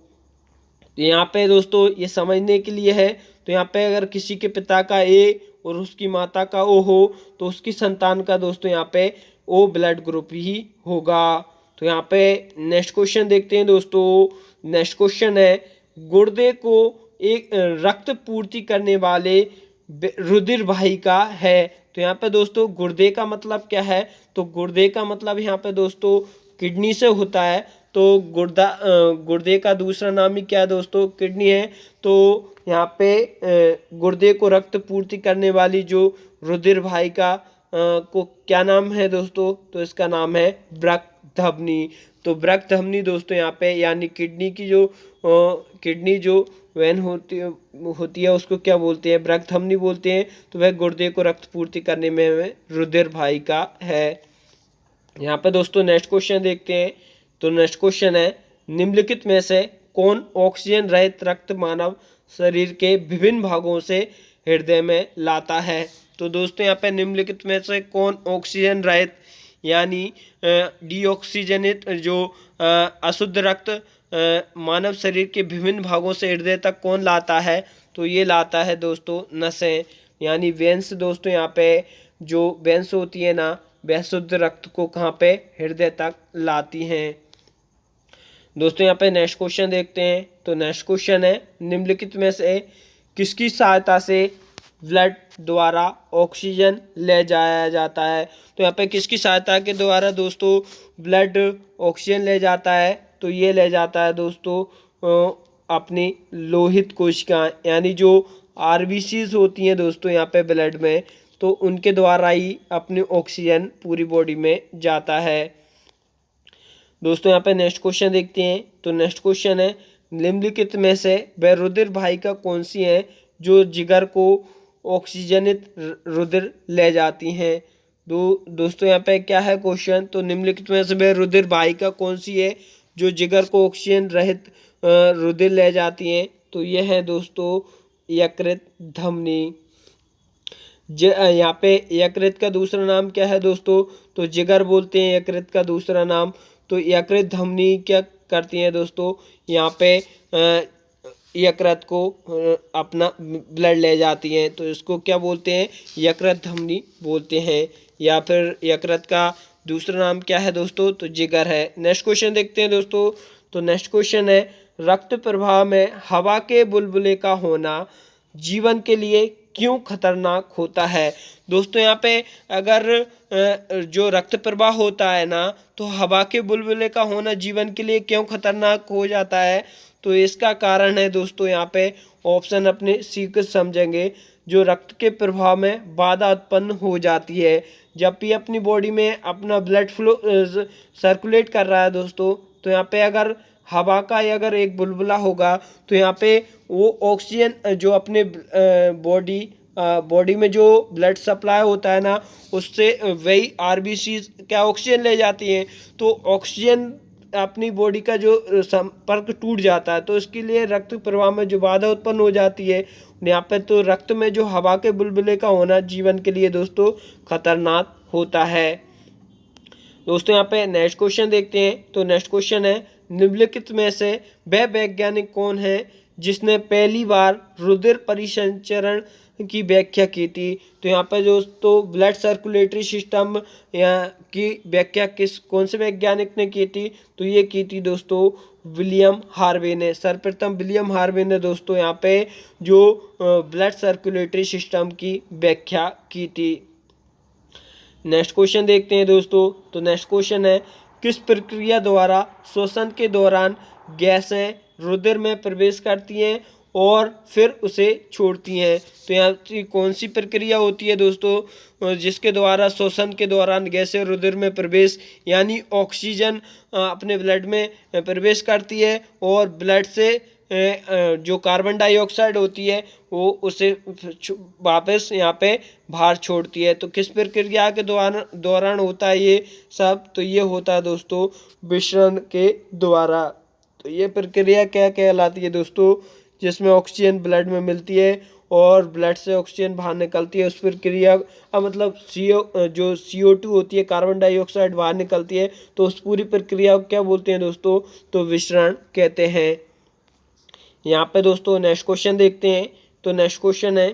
यहाँ पे दोस्तों ये समझने के लिए है। तो यहाँ पे अगर किसी के पिता का ए और उसकी माता का ओ हो, तो उसकी संतान का दोस्तों यहाँ पे ओ ब्लड ग्रुप ही होगा। तो यहाँ पे नेक्स्ट क्वेश्चन देखते हैं दोस्तों। नेक्स्ट क्वेश्चन है, गुर्दे को एक रक्त पूर्ति करने वाले रुधिर वाहिका है। तो यहाँ पे दोस्तों गुर्दे का मतलब क्या है, तो गुर्दे का मतलब यहाँ पे दोस्तों किडनी से होता है। तो गुर्दे का दूसरा नाम ही क्या है दोस्तों, किडनी है। तो यहाँ पे गुर्दे को रक्त पूर्ति करने वाली जो रुधिर वाहिका को क्या नाम है दोस्तों, तो इसका नाम है वृक्क धमनी। तो वृक्क धमनी दोस्तों यहाँ पे यानी किडनी जो वेन होती है उसको क्या बोलते हैं, वृक्क धमनी बोलते हैं। तो वह गुर्दे को रक्त पूर्ति करने में रुधिर वाहिका है। यहाँ पे दोस्तों नेक्स्ट क्वेश्चन देखते हैं। तो नेक्स्ट क्वेश्चन है, निम्नलिखित में से कौन ऑक्सीजन रहित रक्त मानव शरीर के विभिन्न भागों से हृदय में लाता है। तो दोस्तों यहाँ पे निम्नलिखित में से कौन ऑक्सीजन रहित यानी डीऑक्सीजनित जो अशुद्ध रक्त मानव शरीर के विभिन्न भागों से हृदय तक कौन लाता है, तो ये लाता है दोस्तों नसें यानी वेंस। दोस्तों यहाँ पे जो वेंस होती है ना, वह शुद्ध रक्त को कहाँ पे हृदय तक लाती हैं। दोस्तों यहाँ पे नेक्स्ट क्वेश्चन देखते हैं। तो नेक्स्ट क्वेश्चन है, निम्नलिखित में से किसकी सहायता से ब्लड द्वारा ऑक्सीजन ले जाया जाता है। तो यहाँ पे किसकी सहायता के द्वारा दोस्तों ब्लड ऑक्सीजन ले जाता है, तो ये ले जाता है दोस्तों अपनी लोहित कोशिकाएं यानी जो आरबीसीज होती हैं दोस्तों यहाँ पे ब्लड में, तो उनके द्वारा ही अपनी ऑक्सीजन पूरी बॉडी में जाता है। दोस्तों यहाँ पे नेक्स्ट क्वेश्चन देखते हैं। तो नेक्स्ट क्वेश्चन है, निम्नलिखित में से वह रुधिर वाहिका कौन सी है जो जिगर को ऑक्सीजनित रुधिर ले जाती हैं। दोस्तों यहाँ पे क्या है क्वेश्चन, तो निम्नलिखित में से वह रुधिर वाहिका कौन सी है जो जिगर को ऑक्सीजन रहित रुधिर ले जाती हैं। तो यह है दोस्तों यकृत धमनी। यहाँ पे यकृत का दूसरा नाम क्या है दोस्तों, तो जिगर बोलते हैं यकृत का दूसरा नाम। तो यकृत धमनी क्या करती हैं दोस्तों, यहाँ पे यकृत को अपना ब्लड ले जाती हैं, तो इसको क्या बोलते हैं, यकृत धमनी बोलते हैं। या फिर यकृत का दूसरा नाम क्या है दोस्तों, तो जिगर है। नेक्स्ट क्वेश्चन देखते हैं दोस्तों। तो नेक्स्ट क्वेश्चन है रक्त प्रवाह में हवा के बुलबुले का होना जीवन के लिए क्यों खतरनाक होता है। दोस्तों यहाँ पे अगर जो रक्त प्रवाह होता है ना, तो हवा के बुलबुले का होना जीवन के लिए क्यों खतरनाक हो जाता है, तो इसका कारण है दोस्तों यहाँ पे ऑप्शन अपने सी को समझेंगे। जो रक्त के प्रवाह में बाधा उत्पन्न हो जाती है जब भी अपनी बॉडी में अपना ब्लड फ्लो सर्कुलेट कर रहा है दोस्तों, तो यहाँ पे अगर हवा का अगर एक बुलबुला होगा तो यहाँ पे वो ऑक्सीजन जो अपने बॉडी में जो ब्लड सप्लाई होता है ना, उससे वही आरबीसी क्या ऑक्सीजन ले जाती हैं। तो ऑक्सीजन अपनी बॉडी का जो संपर्क टूट जाता है, तो इसके लिए रक्त प्रवाह में जो बाधा उत्पन्न हो जाती है यहाँ पे, तो रक्त में जो हवा के बुलबुले का होना जीवन के लिए दोस्तों खतरनाक होता है। दोस्तों यहाँ पे नेक्स्ट क्वेश्चन देखते हैं। तो नेक्स्ट क्वेश्चन है निम्नलिखित में से वह वैज्ञानिक कौन है जिसने पहली बार रुधिर परिसंचरण की व्याख्या की थी। तो यहाँ पे दोस्तों ब्लड सर्कुलेटरी सिस्टम की व्याख्या कौन से वैज्ञानिक ने की थी, तो ये की थी दोस्तों विलियम हार्वे ने। सर्वप्रथम विलियम हार्वे ने दोस्तों यहाँ पे जो ब्लड सर्कुलेटरी सिस्टम की व्याख्या की थी। नेक्स्ट क्वेश्चन देखते हैं दोस्तों। तो नेक्स्ट क्वेश्चन है किस प्रक्रिया द्वारा श्वसन के दौरान गैसें रुधिर में प्रवेश करती हैं और फिर उसे छोड़ती हैं। तो यहाँ की कौन सी प्रक्रिया होती है दोस्तों जिसके द्वारा श्वसन के दौरान गैसें रुधिर में प्रवेश यानी ऑक्सीजन अपने ब्लड में प्रवेश करती है और ब्लड से जो कार्बन डाइऑक्साइड होती है वो उसे वापस यहाँ पे बाहर छोड़ती है। तो किस प्रक्रिया के दौरान होता है ये सब, तो ये होता है दोस्तों विसरण के द्वारा। तो ये प्रक्रिया क्या कहलाती है दोस्तों, जिसमें ऑक्सीजन ब्लड में मिलती है और ब्लड से ऑक्सीजन बाहर निकलती है। उस प्रक्रिया मतलब जो CO2 होती है कार्बन डाइऑक्साइड बाहर निकलती है, तो उस पूरी प्रक्रिया को क्या बोलते हैं दोस्तों, तो विसरण कहते हैं। यहाँ पे दोस्तों नेक्स्ट क्वेश्चन देखते हैं। तो नेक्स्ट क्वेश्चन है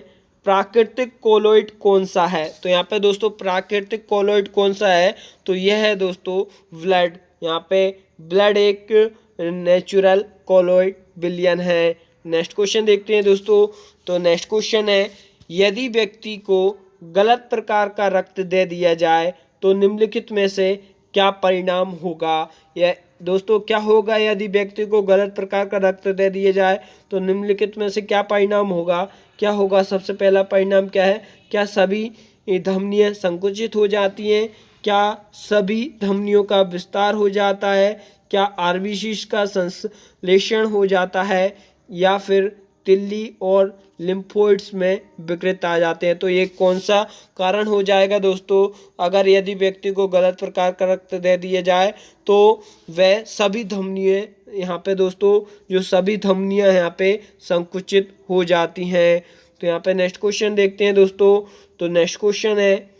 प्राकृतिक कोलोइड कौन सा है। तो यहाँ पे दोस्तों प्राकृतिक कोलोइड कौन सा है, तो यह है दोस्तों ब्लड। यहाँ पे ब्लड एक नेचुरल कोलोइड विलयन है। नेक्स्ट क्वेश्चन देखते हैं दोस्तों। तो नेक्स्ट क्वेश्चन है यदि व्यक्ति को गलत प्रकार का रक्त दे दिया जाए तो निम्नलिखित में से क्या परिणाम होगा। या दोस्तों क्या होगा यदि व्यक्ति को गलत प्रकार का रक्त दे दिया जाए, तो निम्नलिखित में से क्या परिणाम होगा, क्या होगा। सबसे पहला परिणाम क्या है, क्या सभी धमनियाँ संकुचित हो जाती हैं, क्या सभी धमनियों का विस्तार हो जाता है, क्या आरबीसी का संश्लेषण हो जाता है, या फिर तिल्ली और लिम्फोइड्स में विकृत आ जाते हैं। तो ये कौन सा कारण हो जाएगा दोस्तों, अगर यदि व्यक्ति को गलत प्रकार का रक्त दे दिया जाए तो वह सभी धमनियाँ यहाँ पे दोस्तों जो सभी धमनियाँ यहाँ पे संकुचित हो जाती हैं। तो यहाँ पे नेक्स्ट क्वेश्चन देखते हैं दोस्तों। तो नेक्स्ट क्वेश्चन है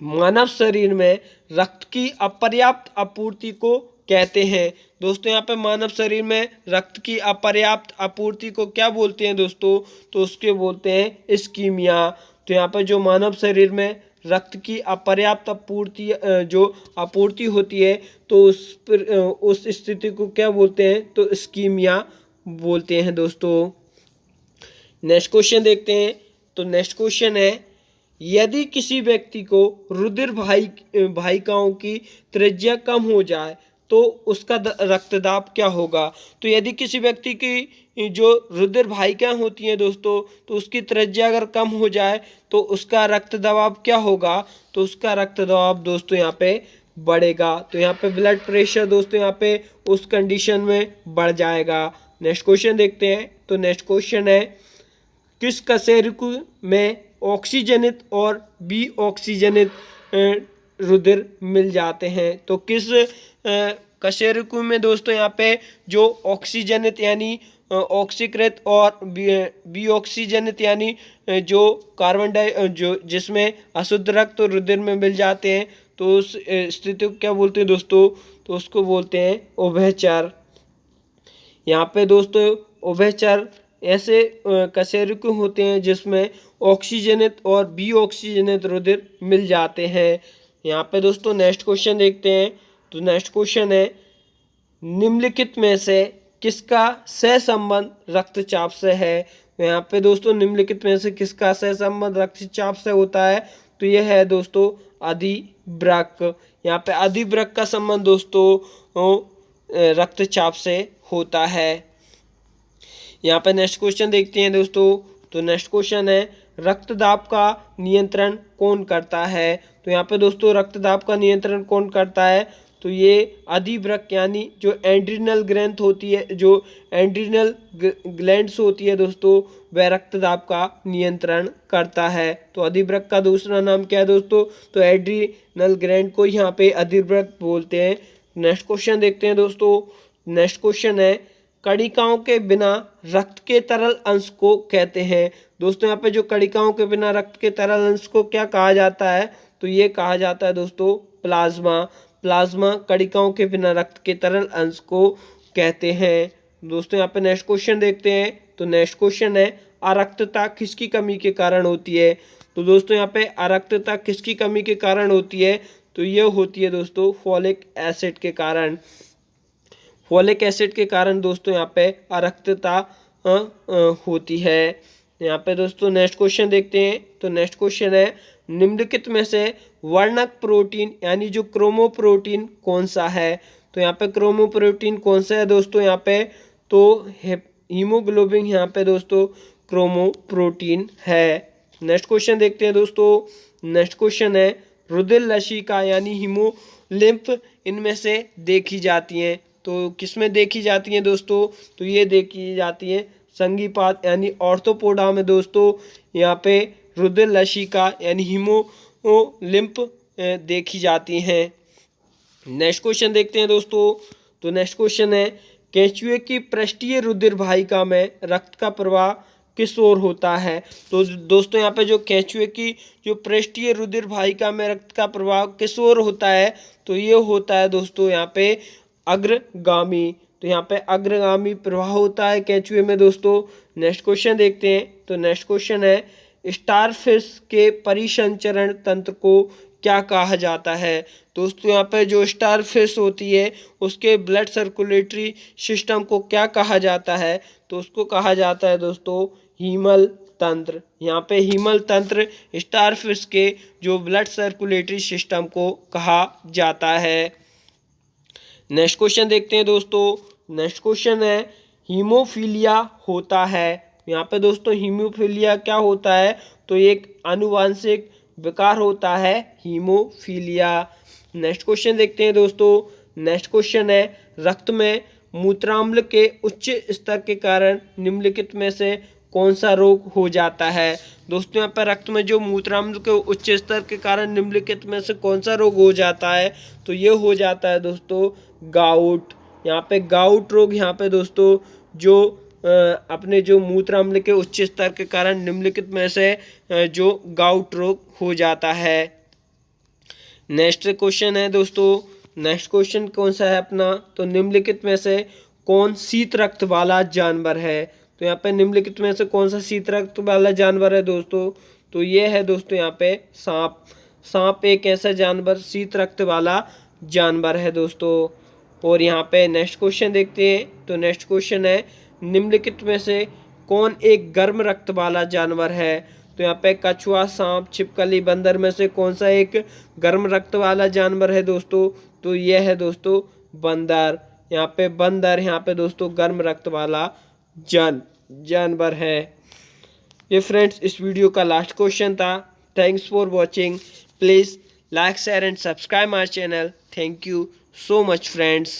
मानव शरीर में रक्त की अपर्याप्त आपूर्ति को कहते हैं। दोस्तों यहाँ पे मानव शरीर में रक्त की अपर्याप्त आपूर्ति को क्या बोलते हैं दोस्तों, तो उसके बोलते हैं इस्कीमिया। तो यहाँ पे जो मानव शरीर में रक्त की अपर्याप्त आपूर्ति होती है तो उस स्थिति को क्या बोलते हैं, तो इस्कीमिया बोलते हैं दोस्तों। नेक्स्ट क्वेश्चन देखते हैं। तो नेक्स्ट क्वेश्चन है यदि किसी व्यक्ति को रुधिर वाहिकाओं की त्रिज्या कम हो जाए तो उसका रक्तदाब क्या होगा। तो यदि किसी व्यक्ति की जो रुधिर वाहिकाएं होती हैं दोस्तों, तो उसकी त्रिज्या अगर कम हो जाए तो उसका रक्त दबाव क्या होगा, तो उसका रक्त दबाव दोस्तों यहाँ पे बढ़ेगा। तो यहाँ पे ब्लड प्रेशर दोस्तों यहाँ पे उस कंडीशन में बढ़ जाएगा। नेक्स्ट क्वेश्चन देखते हैं। तो नेक्स्ट क्वेश्चन है, किस कशेरुकी में ऑक्सीजनित और बी ऑक्सीजनित रुधिर मिल जाते हैं? तो किस कशेरुकी में दोस्तों यहाँ पे जो ऑक्सीजनित यानी ऑक्सीकृत और बी ऑक्सीजनित यानी जो कार्बन डाई जो जिसमें अशुद्ध रक्त और रुधिर में मिल जाते हैं, तो उस स्थिति को क्या बोलते हैं दोस्तों? तो उसको बोलते हैं उभयचर। यहाँ पे दोस्तों उभयचर ऐसे कशेरुकी होते हैं जिसमें ऑक्सीजनित और बी ऑक्सीजनित रुधिर मिल जाते हैं। यहाँ पे दोस्तों नेक्स्ट क्वेश्चन देखते हैं। तो नेक्स्ट क्वेश्चन है, निम्नलिखित में से किसका सहसंबंध रक्तचाप से है? तो यहाँ पे दोस्तों निम्नलिखित में से किसका सहसंबंध रक्तचाप से होता है? तो यह है दोस्तों अधिवृक्क। यहाँ पे अधिवृक्क का संबंध दोस्तों रक्तचाप से होता है। यहाँ पे नेक्स्ट क्वेश्चन देखते हैं दोस्तों। तो नेक्स्ट क्वेश्चन है, रक्तदाब का नियंत्रण कौन करता है? तो यहाँ पे दोस्तों रक्तदाब का नियंत्रण कौन करता है? तो ये अधिवृक्क यानी जो एड्रिनल ग्रंथ होती है, जो एड्रिनल ग्लैंड्स होती है दोस्तों, वह रक्तदाब का नियंत्रण करता है। तो अधिवृक्क का दूसरा नाम क्या है दोस्तों? तो एड्रिनल ग्लैंड को यहाँ पे अधिवृक्क बोलते हैं। नेक्स्ट क्वेश्चन देखते हैं दोस्तों। नेक्स्ट क्वेश्चन है, कणिकाओं के बिना रक्त के तरल अंश को कहते हैं? दोस्तों यहाँ पे जो कणिकाओं के बिना रक्त के तरल अंश को क्या कहा जाता है? तो ये कहा जाता है दोस्तों प्लाज्मा। प्लाज्मा कणिकाओं के बिना रक्त के तरल अंश को कहते हैं। दोस्तों यहाँ पे नेक्स्ट क्वेश्चन देखते हैं। तो नेक्स्ट क्वेश्चन है, अरक्तता किसकी कमी के कारण होती है? तो दोस्तों यहाँ पे अरक्तता किसकी कमी के कारण होती है? तो ये होती है दोस्तों फॉलिक एसिड के कारण। फॉलिक एसिड के कारण दोस्तों यहाँ पे अरक्तता होती है। यहाँ पे दोस्तों नेक्स्ट क्वेश्चन देखते हैं। तो नेक्स्ट क्वेश्चन है, निम्नलिखित में से वर्णक प्रोटीन यानी जो क्रोमोप्रोटीन कौन सा है? तो यहाँ पे क्रोमोप्रोटीन कौन सा है दोस्तों? यहाँ पे तो हीमोग्लोबिन यहाँ पे दोस्तों क्रोमोप्रोटीन है। नेक्स्ट क्वेश्चन देखते हैं दोस्तों। नेक्स्ट क्वेश्चन है, रुधिर लसिका यानी हीमोलिम्फ इनमें से देखी जाती हैं? तो किसमें देखी जाती हैं दोस्तों? तो ये देखी जाती है संधिपाद यानी ऑर्थोपोडा में दोस्तों यहाँ पे रुधिर लसिका यानी हीमोलिम्फ देखी जाती हैं। नेक्स्ट क्वेश्चन देखते हैं दोस्तों। तो नेक्स्ट क्वेश्चन है, केंचुए की पृष्ठीय रुधिर वाहिका में रक्त का प्रवाह किस ओर होता है? तो दोस्तों यहाँ पे जो केंचुए की जो पृष्ठीय रुधिर वाहिका में रक्त का प्रवाह किस ओर होता है? तो ये होता है दोस्तों यहाँ पे अग्रगामी। तो यहाँ पे अग्रगामी प्रवाह होता है केंचुए में दोस्तों। नेक्स्ट क्वेश्चन देखते हैं। तो नेक्स्ट क्वेश्चन है, स्टारफिश के परिसंचरण तंत्र को क्या कहा जाता है? दोस्तों यहाँ पे जो स्टारफिश होती है उसके ब्लड सर्कुलेटरी सिस्टम को क्या कहा जाता है? तो उसको कहा जाता है दोस्तों हीमल तंत्र। यहाँ पे हीमल तंत्र स्टारफिश के जो ब्लड सर्कुलेटरी सिस्टम को कहा जाता है। नेक्स्ट क्वेश्चन देखते हैं दोस्तों। नेक्स्ट क्वेश्चन है, हीमोफीलिया होता है? यहाँ पे दोस्तों हीमोफीलिया क्या होता है? तो एक आनुवांशिक विकार होता है हीमोफीलिया। नेक्स्ट क्वेश्चन देखते हैं दोस्तों। नेक्स्ट क्वेश्चन है, रक्त में मूत्राम्ल के उच्च स्तर के कारण निम्नलिखित में से कौन सा रोग हो जाता है? दोस्तों यहाँ पर रक्त में जो मूत्राम्ल के उच्च स्तर के कारण निम्नलिखित में से कौन सा रोग हो जाता है? तो ये हो जाता है दोस्तों गाउट। यहाँ पे गाउट रोग यहाँ पे दोस्तों जो अपने जो मूत्राम्ल के उच्च स्तर के कारण निम्नलिखित में से जो गाउट रोग हो जाता है। नेक्स्ट क्वेश्चन है दोस्तों। नेक्स्ट क्वेश्चन कौन सा है अपना? तो निम्नलिखित में से कौन शीत रक्त वाला जानवर है? तो यहाँ पे निम्नलिखित में से कौन सा शीत रक्त वाला जानवर है दोस्तों? तो ये है दोस्तों यहाँ पे सांप। सांप एक ऐसा जानवर शीत रक्त वाला जानवर है दोस्तों। और यहाँ पे नेक्स्ट क्वेश्चन देखते हैं। तो नेक्स्ट क्वेश्चन है, निम्नलिखित में से कौन एक गर्म रक्त वाला जानवर है? तो यहाँ पे कछुआ, सांप, छिपकली, बंदर में से कौन सा एक गर्म रक्त वाला जानवर है दोस्तों? तो यह है दोस्तों बंदर। यहाँ पे बंदर यहाँ पे दोस्तों गर्म रक्त वाला जानवर है। ये फ्रेंड्स इस वीडियो का लास्ट क्वेश्चन था। Thanks for watching. Please like, share and subscribe my channel. Thank you so much friends।